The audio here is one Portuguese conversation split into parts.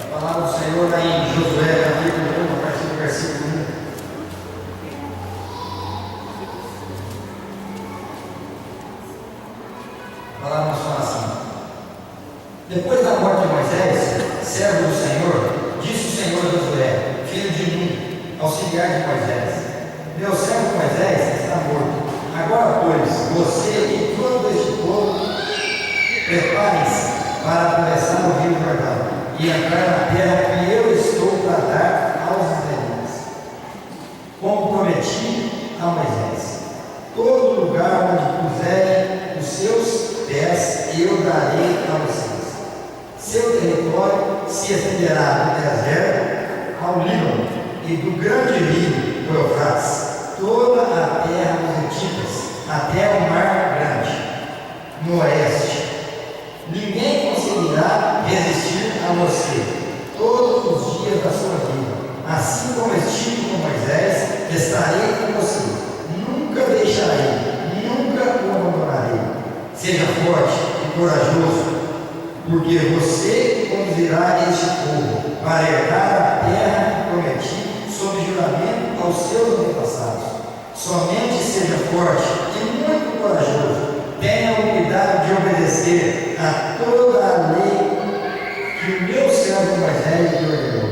A palavra do Senhor está em Josué, capítulo 1, a partir do versículo 1. A palavra nos fala assim: depois da morte de Moisés, servo do Senhor, disse o Senhor a Josué, filho de Nun, auxiliar de Moisés: meu servo Moisés está morto. Agora, pois, você e todo este povo, preparem-se para atravessar o rio Jordão e entrar na terra que eu estou para dar aos israelitas, como prometi a Moisés. Todo lugar onde puserem os seus pés, eu darei a vocês. Seu território se estenderá do deserto ao Líbano e do grande rio do Eufrates, toda a terra dos hititas, até o mar grande, no oeste. Ninguém conseguirá resistir a você todos os dias da sua vida. Assim como estive com Moisés, estarei com você. Nunca deixarei, nunca o abandonarei. Seja forte e corajoso, porque você conduzirá este povo para herdar a terra que prometi sob juramento aos seus antepassados. Somente seja forte e muito corajoso. Tenha o cuidado de obedecer a toda a lei que o meu servo Moisés lhe ordenou.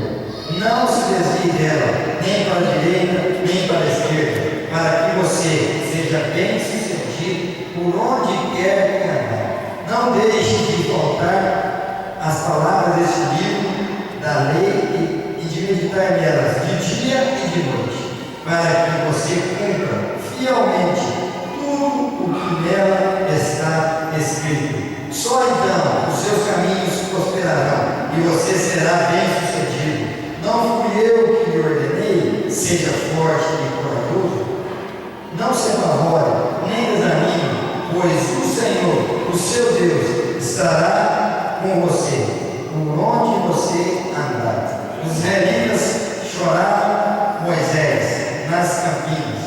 Não se desvie dela, nem para a direita, nem para a esquerda, para que você seja bem sucedido por onde quer que andar. Não deixe de faltar as palavras deste livro da lei e de meditar nelas de dia e de noite, para que você cumpra fielmente tudo o que nela está escrito. Só então os seus caminhos prosperarão e você será bem sucedido. Não fui eu que lhe ordenei, seja forte e corajoso. Não se apavore, nem desanime, pois o Senhor, o seu Deus, estará com você, por onde você andar. Os israelitas choraram Moisés nas campinas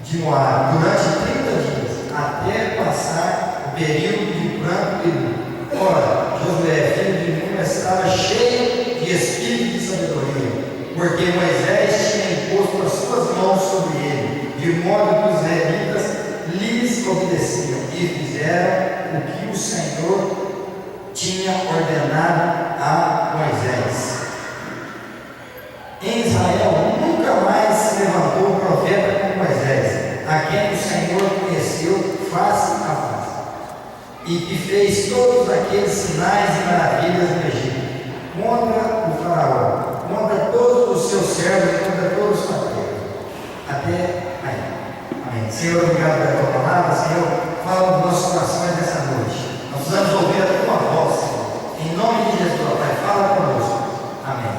de Moabe durante 30 dias, até passar o período de pranto e luto. Ora, Josué, filho de Nun, estava cheio de espírito de sabedoria, porque Moisés tinha imposto as suas mãos sobre ele, de modo que os israelitas lhes obedeciam e fizeram o que o Senhor tinha ordenado a Moisés. Em Israel nunca mais se levantou um profeta como Moisés, a quem o Senhor conheceu face a face, e que fez todos aqueles sinais e maravilhas no Egito, contra o faraó, contra todos os seus servos e contra todos os parteiros. Até aí. Amém. Senhor, obrigado pela tua palavra. Senhor, fala nos nossos corações nessa noite. Nós precisamos ouvir a tua voz, Senhor. Em nome de Jesus, Pai, fala conosco. Amém.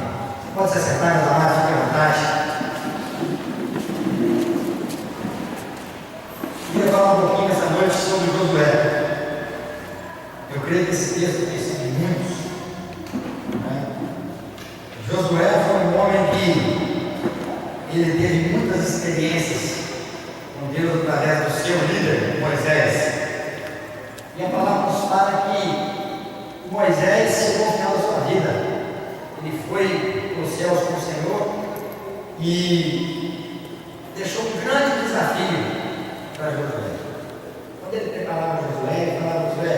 Pode se sentar, meus amados, fique à vontade. Queria falar um pouquinho essa noite sobre Josué. Eu creio que esse texto tem sido de muitos. Né? Josué foi um homem que ele teve muitas experiências com Deus através do seu líder, Moisés. E a palavra nos fala que Moisés chegou ao final da sua vida. Ele foi para os céus com o Senhor e deixou um grande desafio para Josué. Quando ele preparava Josué, ele falava: Josué,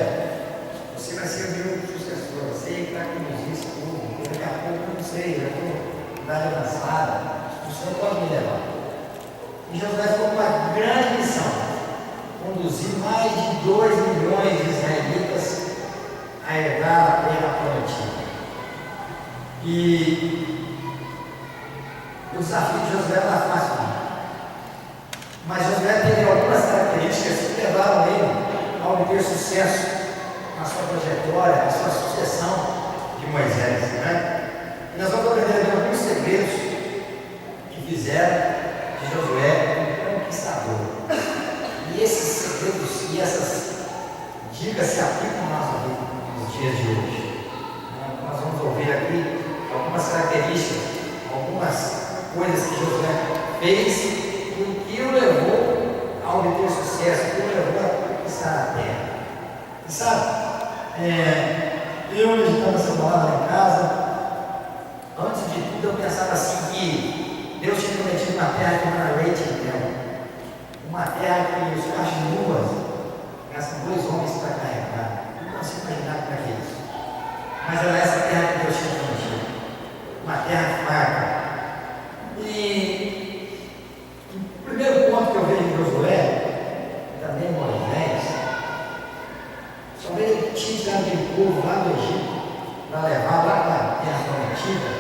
você vai ser o meu sucessor, você que vai conduzir esse povo, porque daqui a pouco eu não sei, eu estou na idade avançada, o Senhor pode me levar. E Josué ficou com uma grande missão: conduzir mais de 2 milhões de israelitas a herdar a terra prometida. E o desafio de Josué não era fácil, não. Mas Josué teve algumas características que levaram ele a obter sucesso na sua trajetória, na sua sucessão de Moisés. Né? E nós vamos aprender alguns segredos que fizeram de Josué um conquistador. E esses segredos e essas dicas se aplicam na nossa vida nos dias de hoje. Nós vamos ouvir aqui algumas características, algumas coisas que Josué fez e o que o levou a obter sucesso, o que o levou a conquistar a terra. E sabe, eu meditando essa palavra em casa, que Deus tinha prometido uma terra que não era leite e mel, uma terra que os cachos nuas gastam 2 homens para carregar. Não consigo imaginar como é que é isso. Mas era essa terra que Deus tinha prometido, uma terra farta. E o primeiro ponto que eu vejo em Josué, também Moisés, talvez ele tinha tirado aquele povo lá do Egito para levar lá para a terra prometida,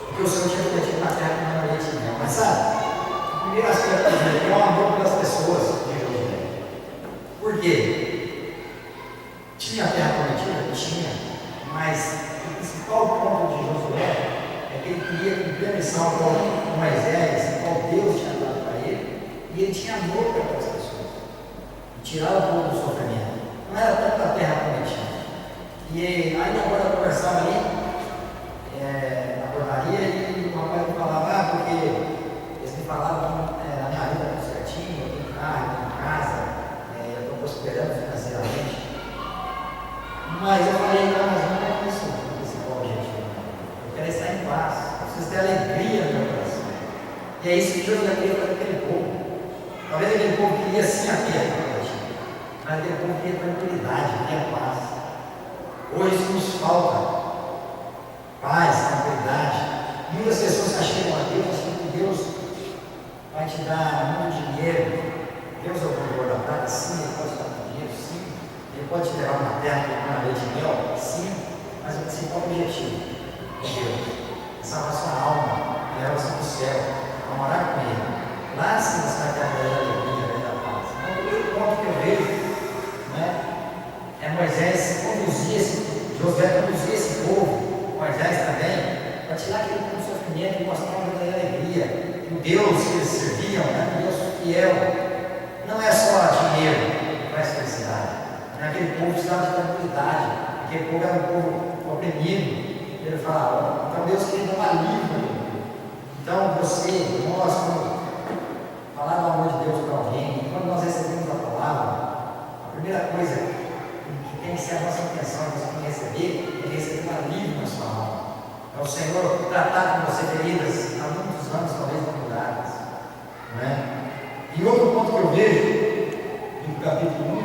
porque o Senhor tinha prometido uma terra que não era leite e mel. Mas sabe, o primeiro aspecto é o amor pelas pessoas de Josué. Por quê? Tinha a terra prometida? Tinha, mas o principal ponto de Josué é que ele queria cumprir a missão com Moisés, qual Deus tinha dado para ele, e ele tinha amor para aquelas pessoas, e tirar o povo do sofrimento. Não era tanto a terra prometida. E aí agora eu conversava ali na portaria e o rapaz me falava, porque eles me falavam que na minha vida tudo certinho, eu tenho carro, eu tenho casa, eu estou prosperando financeiramente. Mas eu falei, não, mas não é isso o principal objetivo. Eu quero estar em paz, eu preciso ter alegria no meu coração. E é isso que Deus queria fazer com aquele povo. Talvez aquele povo queria sim a terra prometida, mas aquele povo queria tranquilidade, queria paz. Hoje isso nos falta, paz, tranquilidade. Muitas pessoas se chegam a Deus achando que Deus vai te dar muito dinheiro. Deus é o provedor da prata, sim, Ele pode te dar muito dinheiro, sim. Ele pode te levar uma terra que não é leite e mel, sim. Mas o principal objetivo é Deus, é salvar sua alma, levar você para o céu, para morar com Ele. Lá sim você vai ter a verdadeira alegria, a verdadeira paz. Então, o primeiro ponto que eu vejo, é Moisés Josué conduzia esse povo, Moisés também, para tirar aquele povo do sofrimento e mostrar uma verdadeira alegria. Que o Deus que eles serviam era um Deus fiel. Não é só dinheiro que traz felicidade. Aquele povo precisava de tranquilidade. Aquele povo era um povo oprimido. Ele fala, então Deus queria dar um alívio. Então nós, quando falar do amor de Deus para alguém, quando nós recebemos a palavra, a primeira coisa tem que ser a nossa intenção, você tem que receber um alívio na sua alma. É o Senhor tratar com você feridas há muitos anos, talvez não curadas. E outro ponto que eu vejo, no capítulo 1,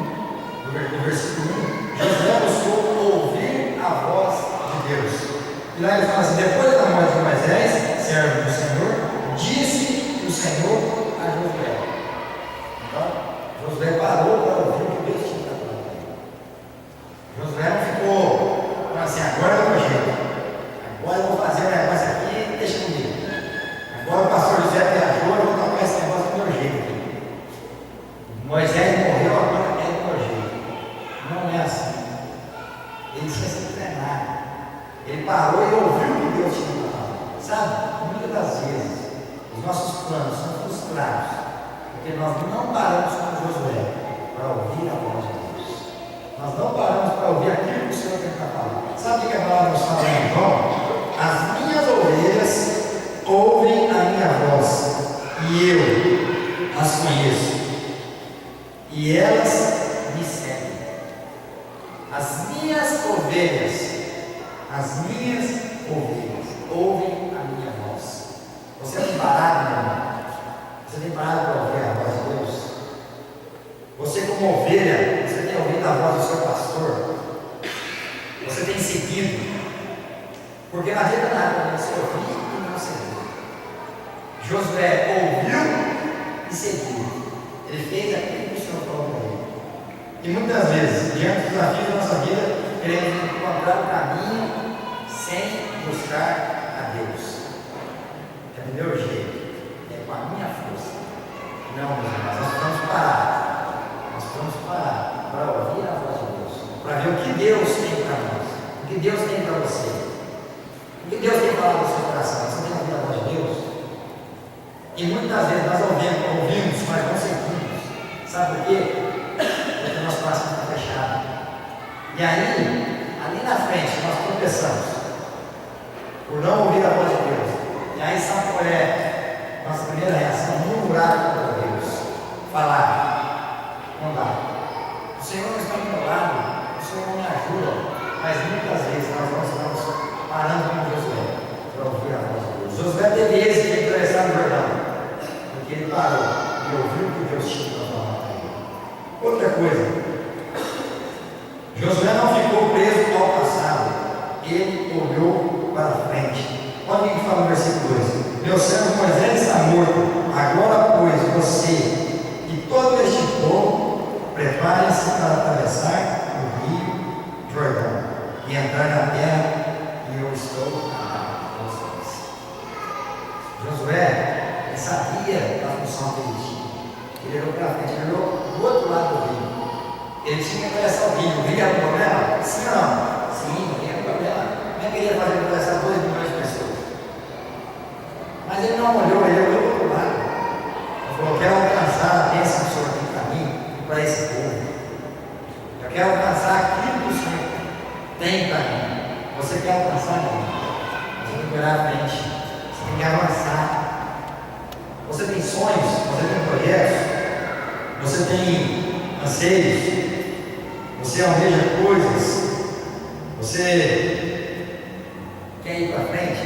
no versículo 1, Josué buscou ouvir a voz de Deus. E lá ele fala assim, depois da morte de Moisés, servo do Senhor, disse o Senhor a Josué. Então, Josué parou para ouvir o que Deus tinha. Josué não ficou assim, agora é o meu jeito, agora eu vou fazer um negócio aqui, deixa comigo. Agora o pastor José viajou, eu vou tocar esse negócio do meu jeito. Moisés morreu, agora é do meu jeito. Não é assim. Ele tinha sido treinado. Ele parou e ouviu o que Deus tinha falado. Sabe, muitas das vezes, os nossos planos são frustrados, porque nós não paramos com Josué para ouvir a voz de Deus. Nós não paramos para ouvir aquilo que o Senhor tem para falar. Sabe o que a palavra nos fala em João? As minhas ovelhas ouvem a minha voz, e eu as conheço, e elas me seguem. As minhas ovelhas ouvem a minha voz. Você tem parado, meu irmão? Você tem parado para ouvir a voz de Deus? Você, como ovelha, você tem ouvido a voz do seu pastor? Você tem seguido? Porque não adianta nada você ouvir e não seguir. Josué ouviu e seguiu. Ele fez aquilo que o Senhor falou para ele. E muitas vezes, diante dos desafios da nossa vida, queremos encontrar o caminho sem buscar a Deus. É do meu jeito, é com a minha força. Não, meus irmãos, nós precisamos parar. Nós vamos parar para ouvir a voz de Deus, para ver o que Deus tem para nós, o que Deus tem para você, o que Deus tem falado no seu coração. Você tem ouvido a voz de Deus? E muitas vezes nós ouvimos, mas não seguimos. Sabe por quê? Porque o nosso coração está fechado. E aí, ali na frente, nós tropeçamos por não ouvir a voz de Deus. E aí, sabe qual é a nossa primeira reação? Murmurar contra Deus, falar, não dá. O Senhor não está do meu lado, o Senhor não me ajuda. Mas muitas vezes nós não estamos parando com Josué para ouvir a voz de Deus. sabia da função que ele tinha. Ele olhou para frente, ele olhou do outro lado do rio. Ele tinha que atravessar o rio. O rio era um problema? Sim ou não? Sim, o rio era um problema. Como é que ele ia fazer para atravessar 2 milhões de pessoas? Mas ele não olhou, ele olhou do outro lado. Ele falou: eu quero alcançar a bênção do Senhor aqui para mim e para esse povo. Eu quero alcançar aquilo que o Senhor tem para mim. Você quer alcançar, irmão? Você tem que olhar à frente. Você tem que avançar. Você tem sonhos, você tem projetos, você tem anseios, você almeja coisas, você quer ir para frente.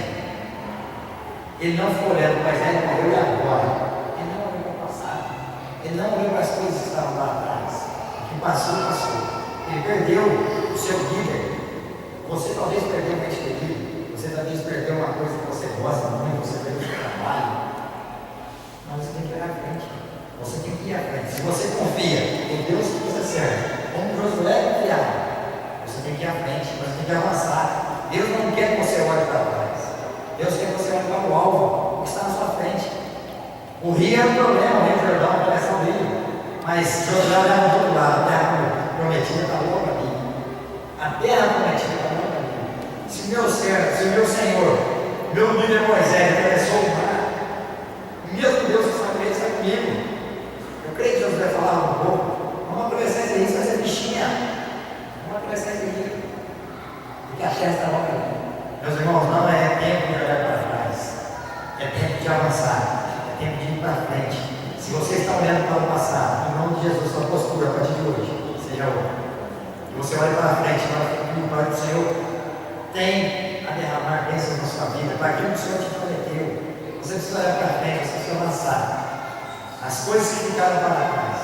Ele não ficou olhando para trás, ele morreu agora. Ele não olhou para o passado, ele não olhou para as coisas que estavam lá atrás. O que passou, passou. Ele perdeu o seu líder. Você talvez perdeu um ente querido, você talvez perdeu uma coisa que você gosta muito, você perdeu o seu trabalho. Mas você tem que ir à frente. Você tem que ir à frente. Se você confia em Deus que você serve, como Josué confiava, você tem que ir à frente, você tem que avançar. Deus não quer que você olhe para trás. Deus quer que você olhe para o alvo, que está na sua frente. O rio é um problema, o rio Jordão, atravessar o rio. Mas Josué olhava do outro lado, a terra prometida está boa para mim. A terra prometida está boa para mim. Se o meu servo, se o meu Senhor, meu líder Moisés atravessou o mar, mesmo Deus que está com ele, está comigo. Eu creio que Deus vai falar um pouco. Vamos atravessar esse rio, vai ser bichinha. Vamos atravessar esse rio. Porque a terra está logo ali. Meus irmãos, não é tempo de olhar para trás. É tempo de avançar. É tempo de ir para frente. Se você está olhando para o passado, em nome de Jesus, sua postura a partir de hoje seja outra. E você olha para frente, para o Senhor tem a derramar bênçãos na sua vida, para aquilo que o Senhor te prometeu. Você precisa olhar para frente, você precisa avançar. As coisas que ficaram para trás,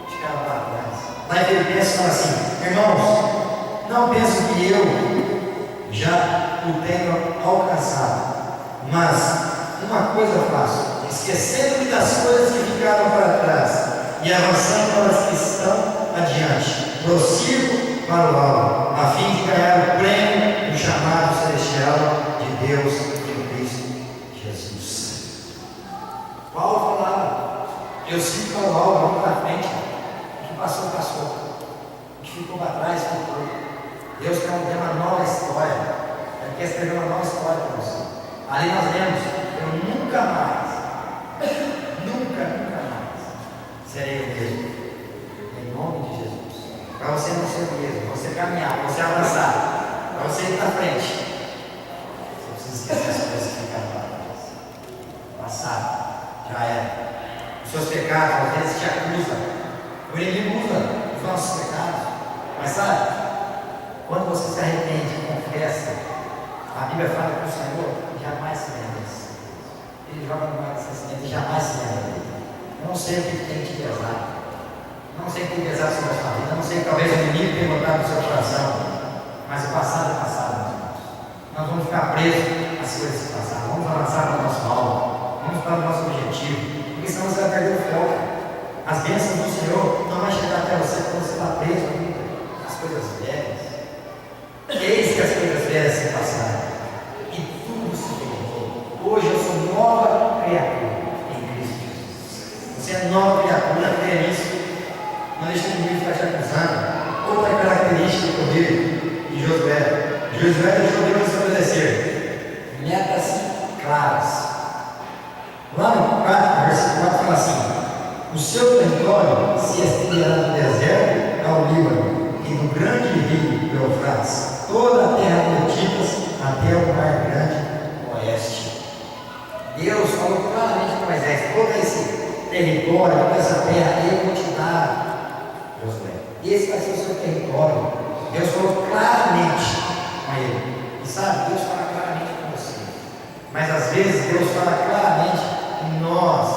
ficaram para trás. Lá em Filipenses fala assim: irmãos, não penso que eu já o tenho alcançado, mas uma coisa faço, esquecendo-me das coisas que ficaram para trás e avançando para as que estão adiante, prossigo para o alvo, a fim de ganhar o prêmio do chamado celestial de Deus em Cristo Jesus. Paulo falava: eu sigo para o alvo, vamos para frente. O que passou, passou. O que ficou para trás, ficou. Deus quer uma nova história. Ele quer escrever uma nova história para você. Ali nós lemos: eu nunca mais, nunca mais serei o mesmo. Em nome de Jesus. Para você não ser o mesmo, para você caminhar, para você avançar, para você ir para frente. Você precisa esquecer as coisas que ficaram para trás. Passado, já era. Os seus pecados às vezes te acusam. O inimigo usa os nossos pecados. Mas sabe, quando você se arrepende, confessa, a Bíblia fala que o Senhor jamais se lembra. Ele joga no mar de esquecimento e jamais se lembra dele. Eu não sei o que tem te pesado. Não sei o que tem pesado sobre a sua vida. Não sei, talvez o inimigo tenha botado no seu coração. Mas o passado é passado, meus irmãos. Nós vamos ficar presos às coisas que passaram. Vamos avançar para o nosso alvo. Vamos para o nosso objetivo. Porque senão você vai perder o foco. As bênçãos do Senhor não vão chegar até você quando você está preso ainda. As coisas velhas. Eis que as coisas velhas se passaram. E tudo se tornou. Hoje eu sou nova criatura em Cristo Jesus. Você é nova criatura, crê nisso. Não deixe o inimigo ficar te acusando. Outra característica do poder de Josué. Josué deixou Deus estabelecer metas claras. Lá no 4, versículo 4 fala assim: o seu território se estenderá do deserto ao Líbano e do grande rio Eufrates, toda a terra de Egito até o mar grande oeste. Deus falou claramente para Moisés: todo esse território, toda essa terra, eu vou te dar, Josué. Esse vai ser o seu território. Deus falou claramente com ele. E sabe, Deus fala claramente com você. Mas às vezes Deus fala claramente e nós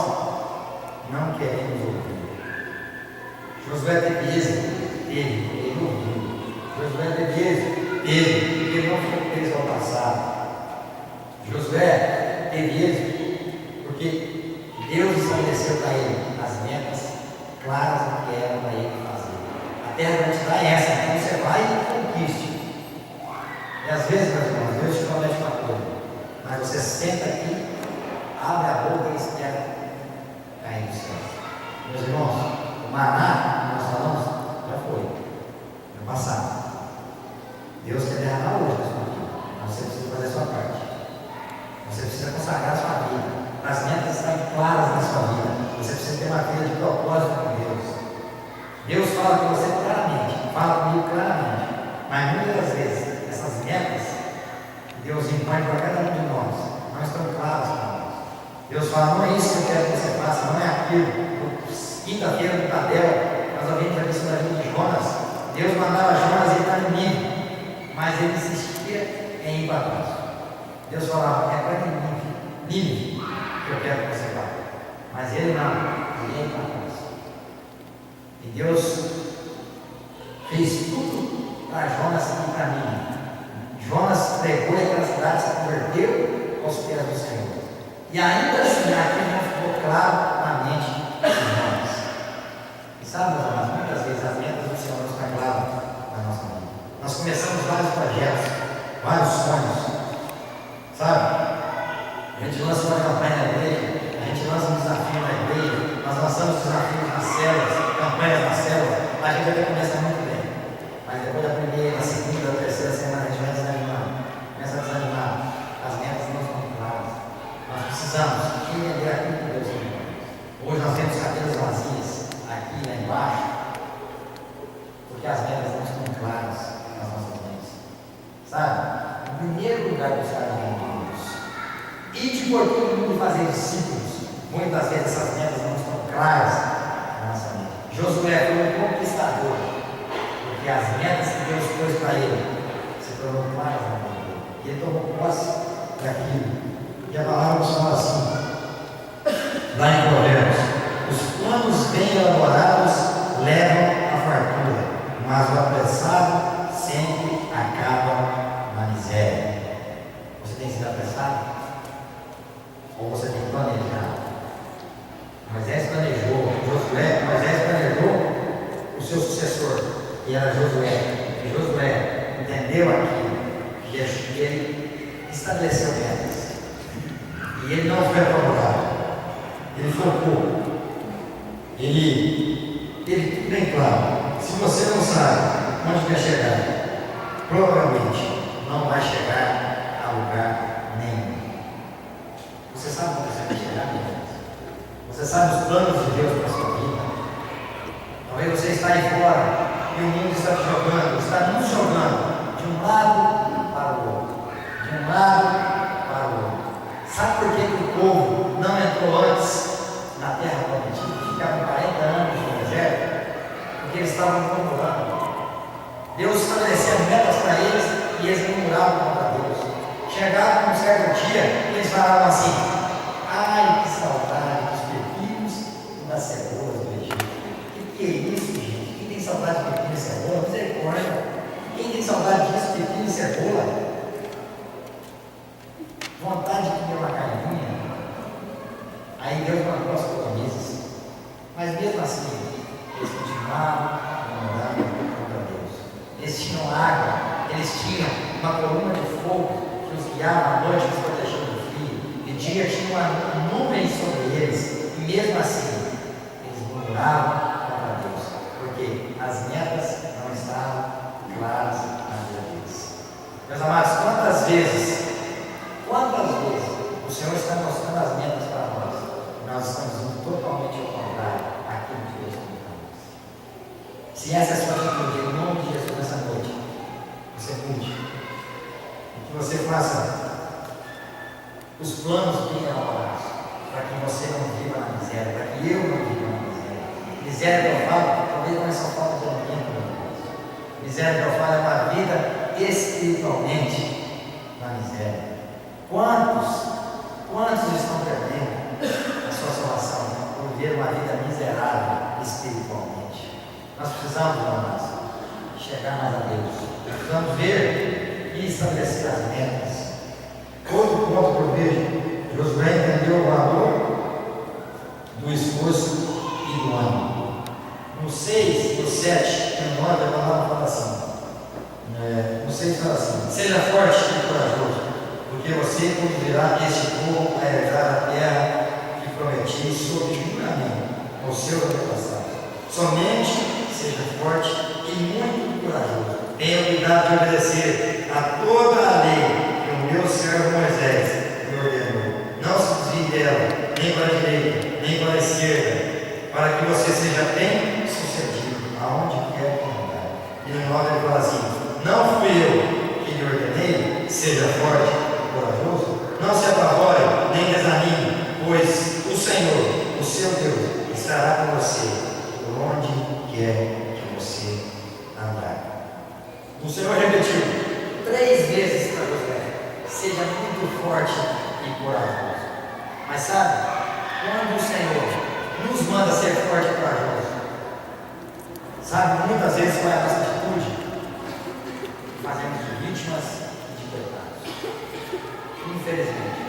não queremos ouvir. Josué teve êxito? Ele ouviu. Josué teve êxito? Ele não ficou preso ao passado. Josué teve êxito porque Deus estabeleceu para ele as metas claras do que era para ele fazer. A terra vai te dar essa, então você vai e conquiste. E às vezes, meus irmãos, Deus te promete uma coisa, mas você senta aqui, abre a boca e espera caindo dos céus. Meus irmãos, o maná que nós falamos já foi, no passado. Deus quer derramar hoje na sua vida, mas você precisa fazer a sua parte. Você precisa consagrar a sua vida, para as metas estarem claras na sua vida. Você precisa ter uma vida de propósito com Deus. Deus fala com você claramente, fala comigo claramente, mas muitas das vezes essas metas que Deus impõe para cada um de nós não estão claras para nós. Deus fala, não é isso que eu quero que você faça, não é aquilo. Quinta-feira no Tadel, nós ouvimos a lição da vida de Jonas. Deus mandava Jonas ir para Nínive, mas ele insistia em ir para trás. Deus falava, é para Nínive que eu quero que você vá. Mas ele não, ele ia ir para trás. E Deus fez tudo para Jonas ir para Nínive. Jonas pregou e aquela cidade se converteu aos pés do Senhor. E ainda assim, aquilo não ficou claro na mente de Jonas. E sabe, meus amados, muitas vezes as metas do Senhor não estão claras na nossa vida. Nós começamos vários projetos, vários sonhos, sabe? A gente lança uma campanha na igreja, a gente lança um desafio na igreja, nós lançamos desafios nas células, campanhas nas células, a gente até começa muito bem. Mas depois da primeira, da segunda, da terceira semana, a gente vai desanimar, começa a desanimar. As metas não estão claras. Nós precisamos entender aquilo que Deus quer. Hoje nós temos cadeiras vazias, aqui lá embaixo, porque as metas não estão claras nas nossas mentes. Sabe? O primeiro lugar que está na mente de Deus. Ide por todo mundo fazer discípulos. Muitas vezes essas metas não estão claras na nossa mente. Josué foi um conquistador, porque as metas que Deus pôs para ele se tornou claras na mente dele. E ele tomou posse daquilo. E a palavra fala assim, lá em Provérbios: os planos bem elaborados levam à fartura, mas o apressado sempre acaba na miséria. Você tem sido apressado? Ou você tem planejado? Moisés planejou, Moisés planejou o seu sucessor, e era Josué. E Josué entendeu aquilo, e ele estabeleceu metas. E ele não foi aprovado. Ele focou. Ele teve tudo bem claro. Se você não sabe onde quer chegar, provavelmente não vai chegar a lugar nenhum. Você sabe onde você quer chegar, meu Deus? Você sabe os planos de Deus para a sua vida? Talvez você está aí fora e o mundo está te jogando, está nos jogando de um lado para o outro. De um lado para o outro. Sabe por que o povo não entrou antes na terra prometida? Ficaram 40 anos no deserto? Porque eles estavam murmurando. Deus estabeleceu metas para eles e eles murmuravam contra Deus. Chegaram um certo dia e eles falavam assim: ai, que saudade dos pepinos e das cebolas do Egito. Que é isso, gente? Quem tem saudade de pepino e cebola? Misericórdia. Quem tem saudade disso, pepino e cebola? Vontade de comer uma carninha. Aí Deus mandou as codornizes. Mas mesmo assim, eles continuavam murmurando contra Deus. Eles tinham água, eles tinham uma coluna de fogo que os guiava à noite, os protegendo do frio. De dia tinha uma nuvem sobre eles. E mesmo assim, eles murmuravam contra Deus. Porque as metas não estavam claras na vida deles. Meus amados, quantas vezes o Senhor está mostrando as metas para nós? Nós estamos indo totalmente ao contrário daquilo que Deus tem para nós. Se essa é a sua atitude, em nome de Jesus, nessa noite, você mude. E que você faça os planos bem elaborados, para que você não viva na miséria, para que eu não viva na miséria. Miséria que eu falo, talvez não é só falta de alimento, meu Deus. Miséria que eu falo é uma vida espiritualmente na miséria. Quantos estão perdendo a sua salvação por viver uma vida miserável espiritualmente? Nós precisamos, irmãos, chegar mais a Deus. Precisamos ver e estabelecer as metas. Outro ponto que eu vejo: Josué entendeu o valor do esforço e do ânimo. No 6, no 7, no 9, a palavra fala assim. No 6 fala assim: seja forte e corajoso, porque você conduzirá este povo a herdar a terra que prometi sob juramento aos seus antepassados. Somente seja forte e muito corajoso. Tenha cuidado de obedecer a toda a lei que o meu servo Moisés me ordenou. Não se desvie dela, nem para a direita, nem para a esquerda, para que você seja bem sucedido aonde quer que andar. E no 9 ele fala assim: não fui eu que lhe ordenei, seja forte e corajoso. Não se apavore, nem desanime, pois o Senhor, o seu Deus, estará com você por onde quer que você andar. O Senhor repetiu 3 vezes para Josué: seja muito forte e corajoso. Mas sabe, quando o Senhor nos manda ser forte e corajoso, sabe, muitas vezes qual é a nossa atitude? Fazemos de vítimas e de coitados. Infelizmente,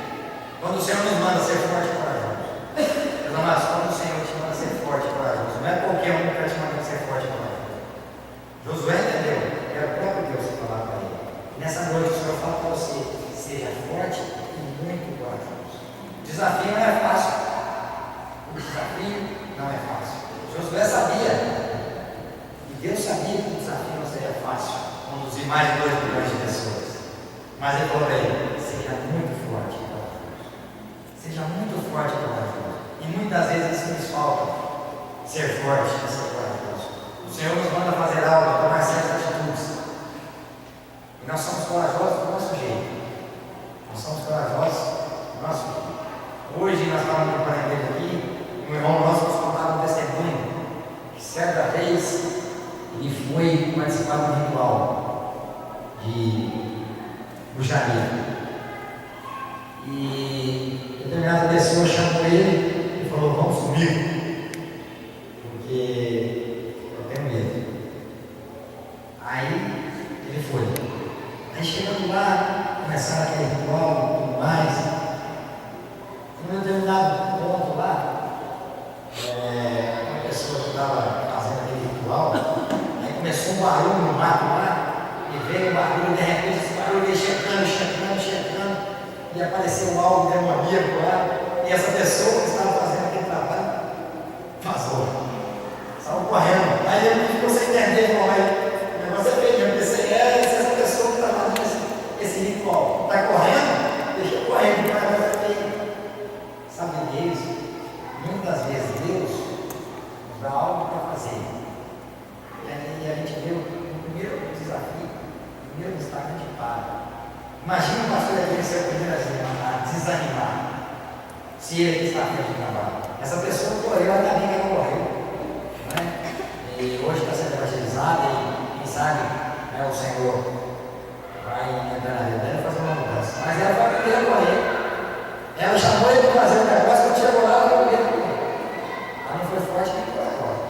quando o Senhor nos manda ser forte e corajoso, meus amados, quando o Senhor te manda ser forte e corajoso, não é qualquer um que vai te mandar ser forte e corajoso. Josué entendeu, era o próprio Deus que falava para ele. Nessa noite o Senhor fala para você: seja forte e muito corajoso. O desafio não é fácil. O desafio não é fácil. Josué sabia, e Deus sabia que o desafio não seria fácil, conduzir mais de 2 milhões de pessoas. Mas ele falou para ele: seja muito forte e corajoso. Seja muito forte e corajoso. E muitas vezes isso nos falta: ser forte e ser corajoso. O Senhor nos manda fazer algo, tomar certas atitudes. E nós somos corajosos do nosso jeito. Nós somos corajosos do nosso jeito. Hoje nós estávamos preparando ele aqui, um irmão nosso nos contava um testemunho que certa vez ele foi participar de um ritual do janeiro. E determinada pessoa chamou ele e falou: vamos comigo, porque eu tenho medo. Aí ele foi. Aí chegando lá, começaram aquele ritual e tudo mais. Em um determinado ponto lá, uma pessoa que estava fazendo aquele ritual, aí começou um barulho no mato lá, e veio um barulho, de repente esse barulho ia chegando, e apareceu algo demoníaco lá, e essa pessoa que estava fazendo aquele trabalho vazou, saiu correndo. Aí ele ficou sem entender, falou: o negócio é feio, porque se essa pessoa que está fazendo esse ritual está correndo, deixa eu correr, porque o negócio é feio. Sabe, Deus, muitas vezes Deus nos dá algo para fazer. E a gente vê o primeiro desafio, o primeiro destaque a gente para. Imagina o pastor Edinho ser o primeiro a desanimar, se ele que está à frente do trabalho. Essa pessoa correu, ainda bem que ela morreu. Né? E hoje está sendo evangelizada e quem sabe, né, o Senhor vai entrar na vida dela e fazer uma mudança. Mas ela vai primeiro a correr. Ela chamou ele para fazer um negócio, quando chegou lá, ela foi primeiro a correr. Ela não foi forte nem corajosa.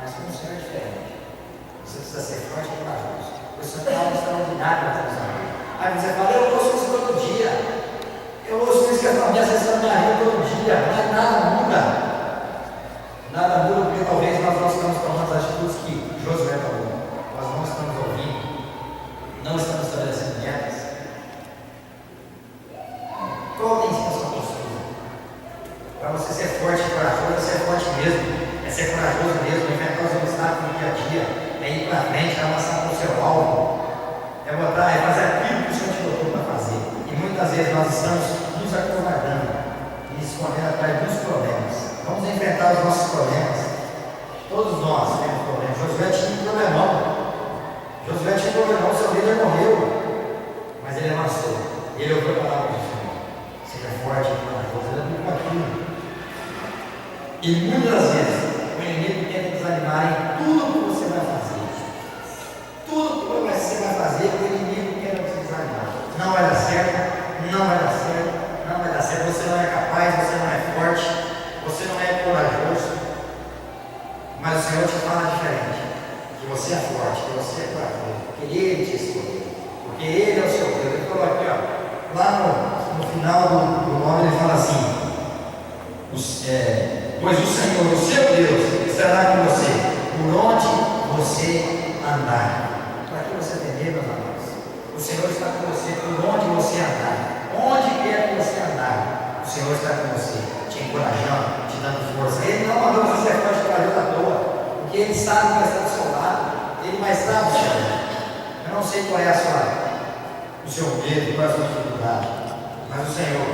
Mas com o Senhor é diferente. Você precisa ser forte e corajoso. O Senhor tem algo extraordinário para fazer. Aí você fala: eu ouço isso todo dia. Eu ouço isso que a família acessa minha vida todo dia. Mas nada muda. Nada muda porque talvez nós não estamos tomando as atitudes que Josué tomou. Nós não estamos ouvindo. Não estamos estabelecendo metas. Qual tem sido a sua postura? Para você ser forte e corajoso, é ser forte mesmo. É ser corajoso mesmo. É enfrentar os obstáculos no dia a dia. É ir para frente, é avançar para o seu alvo. É fazer aquilo que o Senhor te botou para fazer. E muitas vezes nós estamos nos acovardando e escondendo atrás dos problemas. Vamos enfrentar os nossos problemas. Todos nós temos problemas. Josué tinha um problemão. Seu líder morreu. Mas ele avançou. Ele ouviu a palavra do Senhor. Seja forte e corajoso. Ele aplicou aquilo. E muitas vezes o inimigo tenta desanimar em tudo que você vai fazer. Tudo que você vai fazer, o inimigo quer te desanimar. Não vai dar certo, não vai dar certo, não vai dar certo. Você não é capaz, você não é forte, você não é corajoso. Mas o Senhor te fala diferente. Que você é forte, que você é corajoso. Porque Ele te escolheu. Porque Ele é o seu Deus. Ele falou aqui, ó, lá no final do 9, ele fala assim: pois o Senhor, o seu Deus, estará com você por onde você andar. Para que você entender, meus amados? O Senhor está com você por onde você andar. Onde quer que você andar, o Senhor está com você, te te encorajando, te dando força. Ele não mandou você ser forte para ajuda à toa, porque Ele sabe que vai estar do seu lado, Ele vai estar do seu lado. Eu não sei qual é o seu medo, qual é a sua dificuldade, mas o Senhor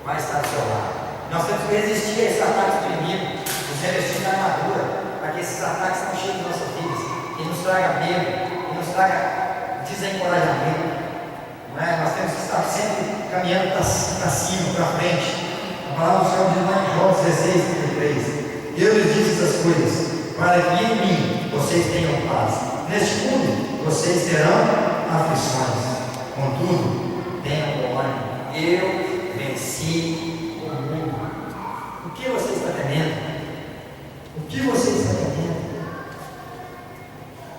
vai estar do seu lado. Nós temos que resistir a esses ataques do inimigo, nos revestir da armadura, para que esses ataques não cheguem nas nossas vidas, e nos traga medo, e nos traga desencorajamento. Não é? Nós temos que estar sempre caminhando para cima, para frente. A palavra do Senhor diz lá em João 16:33: Eu lhes disse essas coisas, para que em mim vocês tenham paz. Neste mundo vocês terão aflições, contudo, tenham bom ânimo. Eu venci o mundo. O que você está temendo? O que você está temendo?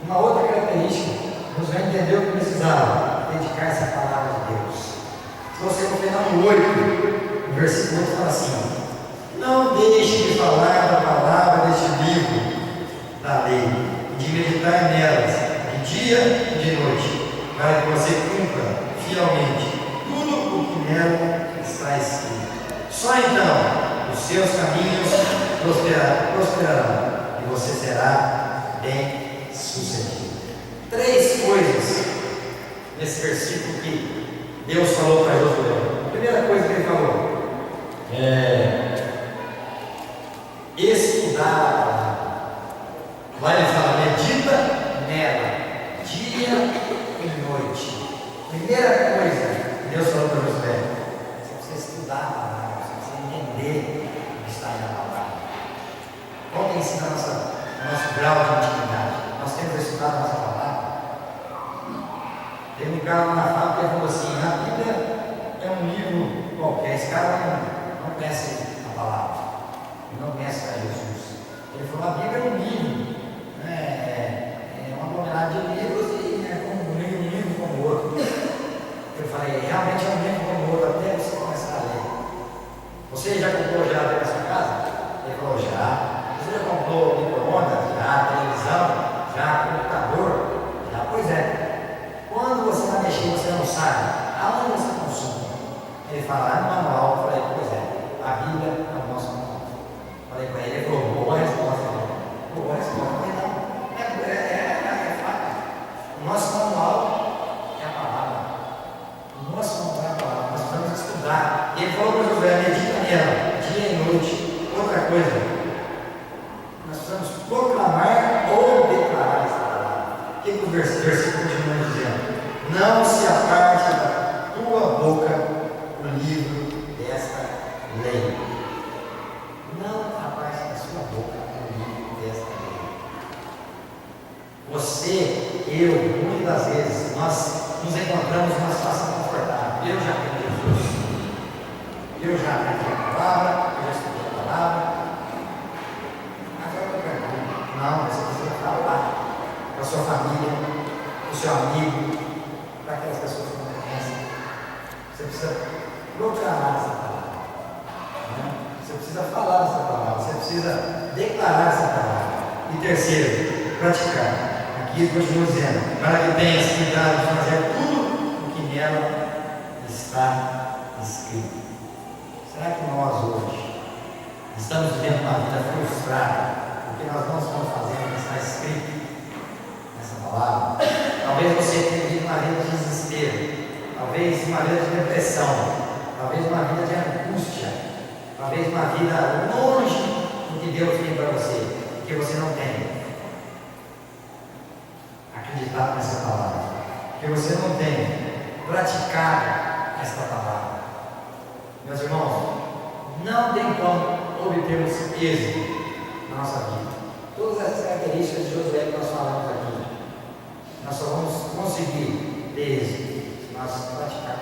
Uma outra característica, você vai entender o que precisava dedicar-se à palavra de Deus. Se você não Fenômeno 8, no versículo 8 fala assim: não deixe de falar da palavra deste livro da lei, e de meditar nelas, de dia e de noite, para que você cumpra fielmente tudo o que nela está escrito. Só então os seus caminhos prosperarão e você será bem sucedido. 3 coisas nesse versículo que Deus falou para Josué. A primeira coisa que ele falou é estudar a palavra. Lá ele fala: medita nela, dia e noite. Primeira coisa que Deus falou para Josué: você precisa estudar a palavra, você precisa entender o que está na palavra. Qual tem sido o nosso grau de intimidade? Nós temos estudado a nossa palavra. Teve um cara lá na fábrica que falou assim: a Bíblia é um livro qualquer. Esse cara não conhece a palavra, ele não conhece a Jesus. Ele falou: a Bíblia é um livro, é uma aglomerado de livros e é como um livro como o outro. Eu falei: realmente é um livro como o outro, até você começar a ler. Você já comprou geladeira na sua casa? Ele falou: já. Você já comprou micro-ondas? Já. Televisão? Já. Computador? Já. Pois é. Quando você vai mexer, você não sabe aonde você consome. Ele fala: no manual. Eu falei: pois é, a Bíblia é o nosso manual. Falei para ele, ele falou: boa resposta. Boa resposta. Eu falei: não, é fato. O nosso manual é a palavra. O nosso manual é a palavra. Nós precisamos estudar. E ele falou para Josué: medita nela, dia e noite. Outra coisa, nós precisamos proclamar ou declarar essa palavra. O que o versículo continua dizendo? Não se aparte da tua boca o livro desta lei. Não aparte da sua boca o livro desta lei. Você, eu, muitas das vezes, nós nos encontramos numa situação confortável. Eu já tenho Jesus, eu já aprendi a palavra, eu já estudei a palavra. Agora eu pergunto: não, você precisa falar para a sua família, para o seu amigo, para aquelas pessoas que não conhecem. Você precisa proclamar essa palavra, né? Você precisa falar essa palavra, você precisa declarar essa palavra. E terceiro, praticar. Aqui ele continua dizendo: para que tenhas cuidado de fazer tudo o que nela está escrito. Será que nós hoje estamos vivendo uma vida frustrada porque nós não estamos fazendo o que está escrito nessa palavra? Talvez você tenha vivido uma vida de desespero, talvez uma vida de depressão, talvez uma vida de angústia, talvez uma vida longe do que Deus tem para você, porque você não tem acreditado nessa palavra, porque você não tem praticado esta palavra. Meus irmãos, não tem como obtermos êxito na nossa vida. Todas essas características de Josué que nós falamos aqui, nós só vamos conseguir ter êxito se nós praticarmos